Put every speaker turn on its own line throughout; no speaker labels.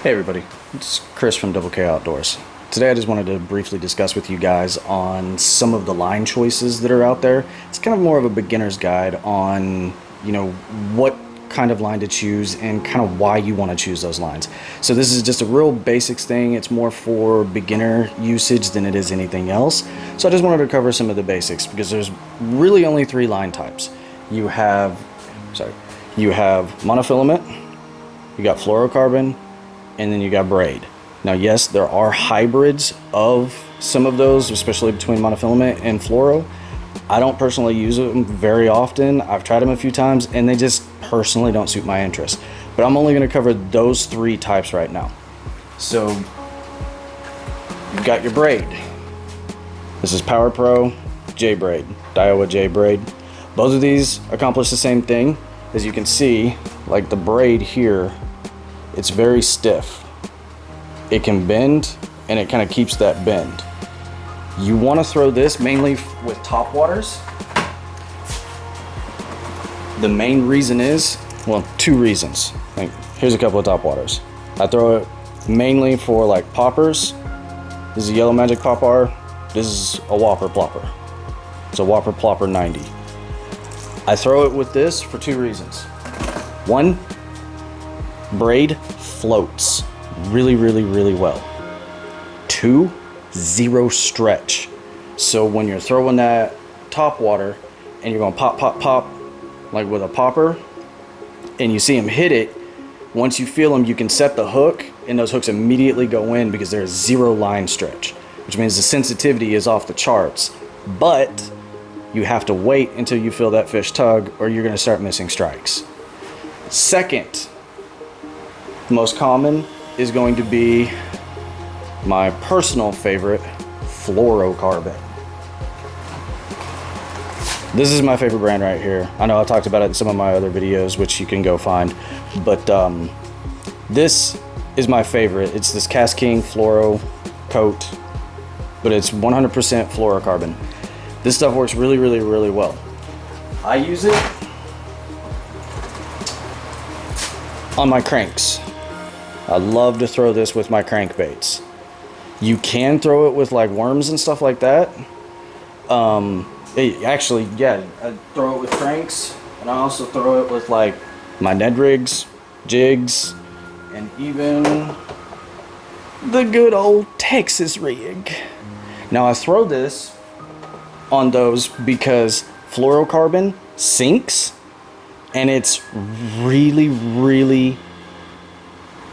Hey everybody, it's Chris from Double K Outdoors. Today I just wanted to briefly discuss with you guys on some of the line choices that are out there. It's kind of more of a beginner's guide on, what kind of line to choose and kind of why you want to choose those lines. So this is just a real basics thing. It's more for beginner usage than it is anything else. So I just wanted to cover some of the basics because there's really only three line types. You have monofilament, you got fluorocarbon, and then you got braid. Now yes, there are hybrids of some of those, especially between monofilament and fluoro. I don't personally use them very often. I've tried them a few times and they just personally don't suit my interest. But I'm only going to cover those three types right now. So you've got your braid. This is Power Pro J braid, Daiwa J braid. Both of these accomplish the same thing. As you can see, like the braid here, it's very stiff. It can bend and it kind of keeps that bend. You want to throw this mainly with top waters. The main reason is, well, two reasons. Like, here's a couple of top waters. I throw it mainly for like poppers. This is a Yellow Magic Popper. This is a Whopper Plopper. It's a Whopper Plopper 90. I throw it with this for two reasons. One, braid floats really well. Two, zero stretch. So when you're throwing that top water and you're going pop like with a popper and you see them hit it, once you feel them you can set the hook and those hooks immediately go in because there's zero line stretch, which means the sensitivity is off the charts. But you have to wait until you feel that fish tug or you're going to start missing strikes. Second, most common is going to be my personal favorite, Fluorocarbon. This is my favorite brand right here. I know I talked about it in some of my other videos, which you can go find, but this is my favorite. It's this Cast King Fluoro coat, but it's 100% fluorocarbon. This stuff works really well. I use it on my cranks. I love to throw this with my crankbaits. You can throw it with like worms and stuff like that. Actually, yeah, I throw it with cranks, and I also throw it with like my Ned rigs, jigs, and even the good old Texas rig. Now I throw this on those because fluorocarbon sinks, and it's really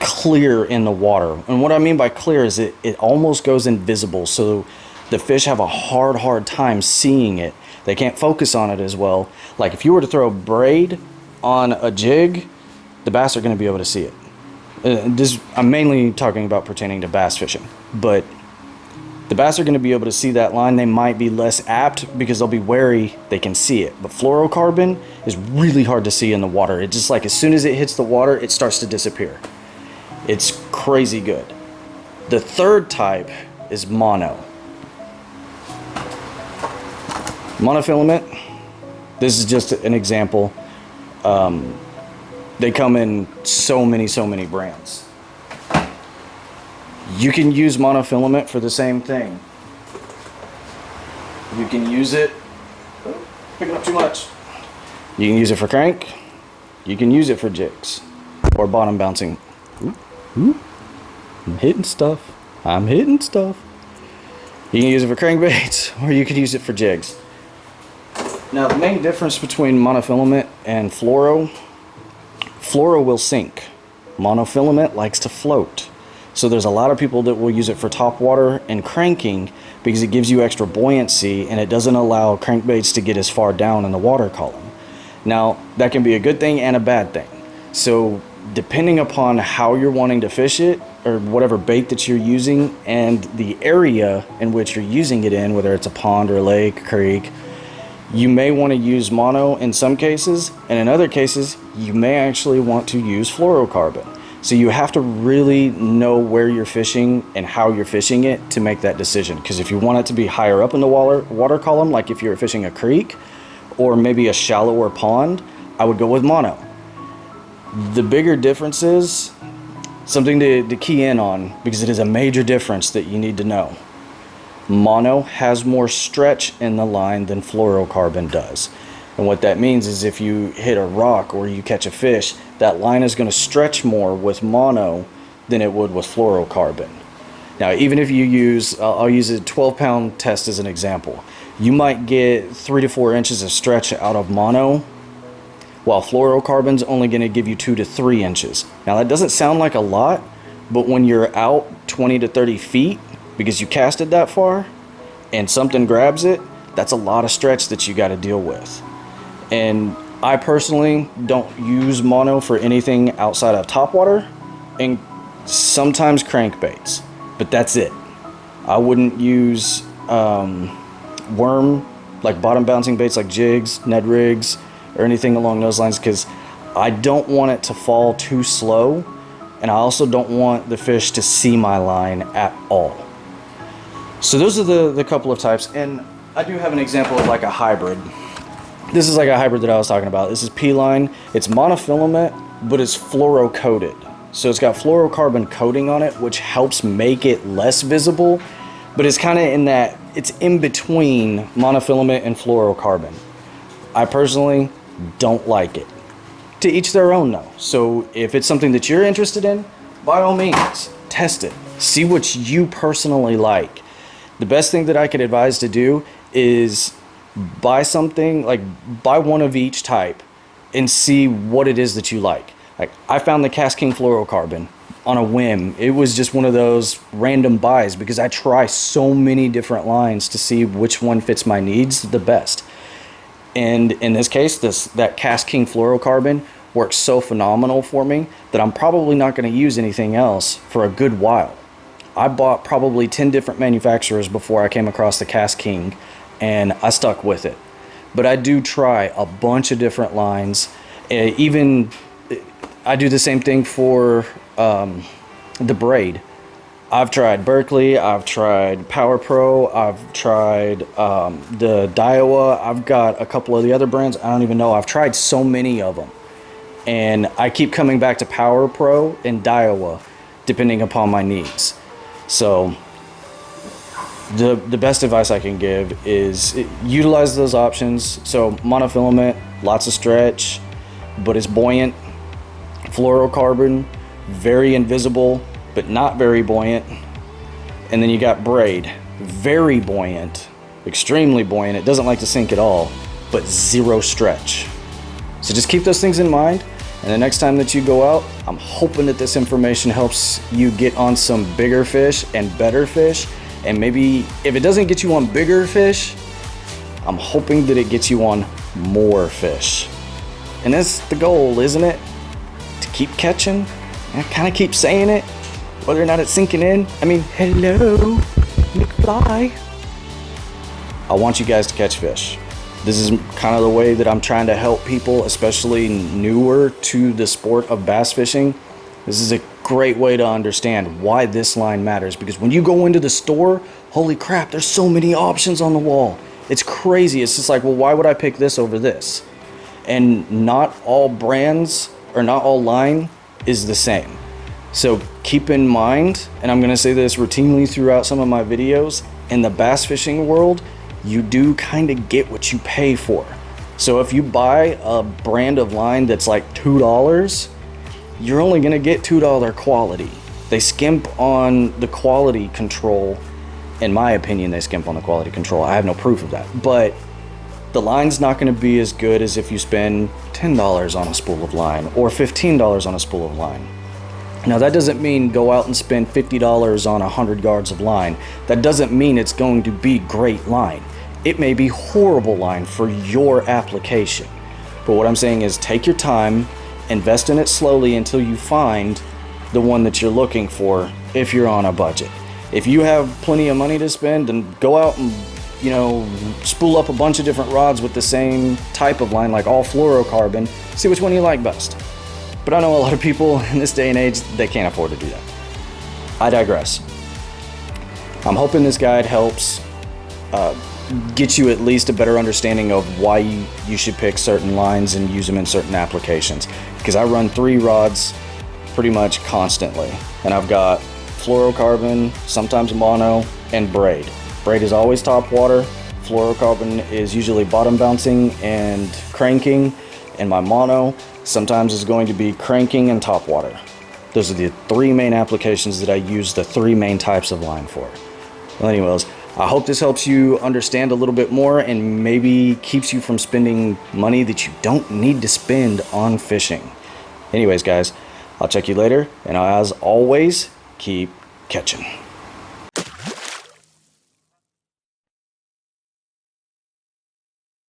clear in the water. And what I mean by clear is it almost goes invisible, so the fish have a hard time seeing it. They can't focus on it as well. Like if you were to throw braid on a jig, the bass are going to be able to see it. I'm mainly talking about pertaining to bass fishing, but the bass are going to be able to see that line. They might be less apt because they'll be wary they can see it. But fluorocarbon is really hard to see in the water. It just, like, as soon as it hits the water, it starts to disappear. It's crazy good. The third type is mono. Monofilament, this is just an example. They come in so many brands. You can use monofilament for the same thing. You can use it, picking up too much. You can use it for crank. You can use it for jigs or bottom bouncing. I'm hitting stuff. You can use it for crankbaits or you can use it for jigs. Now the main difference between monofilament and fluoro will sink. Monofilament likes to float. So there's a lot of people that will use it for top water and cranking because it gives you extra buoyancy and it doesn't allow crankbaits to get as far down in the water column. Now that can be a good thing and a bad thing. So depending upon how you're wanting to fish it or whatever bait that you're using and the area in which you're using it in, whether it's a pond or a lake, creek, you may want to use mono in some cases, and in other cases you may actually want to use fluorocarbon. So you have to really know where you're fishing and how you're fishing it to make that decision. Because if you want it to be higher up in the water column, like if you're fishing a creek or maybe a shallower pond, I would go with mono. The bigger difference is something to key in on, because it is a major difference that you need to know. Mono has more stretch in the line than fluorocarbon does. And what that means is if you hit a rock or you catch a fish, that line is going to stretch more with mono than it would with fluorocarbon. Now, even if you use, I'll use a 12-pound test as an example. You might get 3 to 4 inches of stretch out of mono, while fluorocarbon's only going to give you 2 to 3 inches. Now, that doesn't sound like a lot, but when you're out 20 to 30 feet, because you casted that far, and something grabs it, that's a lot of stretch that you got to deal with. And I personally don't use mono for anything outside of topwater and sometimes crankbaits, but that's it. I wouldn't use worm, like bottom bouncing baits like jigs, Ned rigs, or anything along those lines, because I don't want it to fall too slow, and I also don't want the fish to see my line at all. So those are the couple of types, and I do have an example of like a hybrid. This is like a hybrid that I was talking about. This is P-line. It's monofilament, but it's fluoro-coated. So it's got fluorocarbon coating on it, which helps make it less visible, but it's kind of in that, it's in between monofilament and fluorocarbon. I personally don't like it. To each their own though. So if it's something that you're interested in, by all means, test it. See what you personally like. The best thing that I could advise to do is buy something, like buy one of each type and see what it is that you like. Like I found the Cast King fluorocarbon on a whim. It was just one of those random buys because I try so many different lines to see which one fits my needs the best. And in this case, that Cast King fluorocarbon works so phenomenal for me that I'm probably not going to use anything else for a good while. I bought probably 10 different manufacturers before I came across the Cast King, and I stuck with it. But I do try a bunch of different lines. Even I do the same thing for the braid. I've tried Berkeley, I've tried Power Pro, I've tried the Daiwa, I've got a couple of the other brands, I don't even know. I've tried so many of them. And I keep coming back to Power Pro and Daiwa, depending upon my needs. So the best advice I can give is utilize those options. So monofilament, lots of stretch, but it's buoyant. Fluorocarbon, very invisible, but not very buoyant. And then you got braid, very buoyant, extremely buoyant. It doesn't like to sink at all, but zero stretch. So just keep those things in mind. And the next time that you go out, I'm hoping that this information helps you get on some bigger fish and better fish. And maybe if it doesn't get you on bigger fish, I'm hoping that it gets you on more fish. And that's the goal, isn't it? To keep catching. I kind of keep saying it, whether or not it's sinking in. I mean, hello, McFly. I want you guys to catch fish. This is kind of the way that I'm trying to help people, especially newer to the sport of bass fishing. This is a great way to understand why this line matters, because when you go into the store, holy crap, there's so many options on the wall. It's crazy. It's just like, well, why would I pick this over this? And not all brands or not all line is the same. So keep in mind, and I'm going to say this routinely throughout some of my videos, in the bass fishing world, you do kind of get what you pay for. So if you buy a brand of line that's like $2, you're only going to get $2 quality. They skimp on the quality control. In my opinion, they skimp on the quality control. I have no proof of that. But the line's not going to be as good as if you spend $10 on a spool of line or $15 on a spool of line. Now that doesn't mean go out and spend $50 on 100 yards of line. That doesn't mean it's going to be great line. It may be horrible line for your application. But what I'm saying is take your time, invest in it slowly until you find the one that you're looking for if you're on a budget. If you have plenty of money to spend, then go out and, you know, spool up a bunch of different rods with the same type of line, like all fluorocarbon, see which one you like best. But I know a lot of people in this day and age, they can't afford to do that. I digress. I'm hoping this guide helps get you at least a better understanding of why you should pick certain lines and use them in certain applications. Because I run 3 rods pretty much constantly. And I've got fluorocarbon, sometimes mono, and braid. Braid is always top water. Fluorocarbon is usually bottom bouncing and cranking, and my mono sometimes is going to be cranking and top water. Those are the three main applications that I use the three main types of line for. Well, anyways, I hope this helps you understand a little bit more and maybe keeps you from spending money that you don't need to spend on fishing. Anyways, guys, I'll check you later, and as always, keep catching.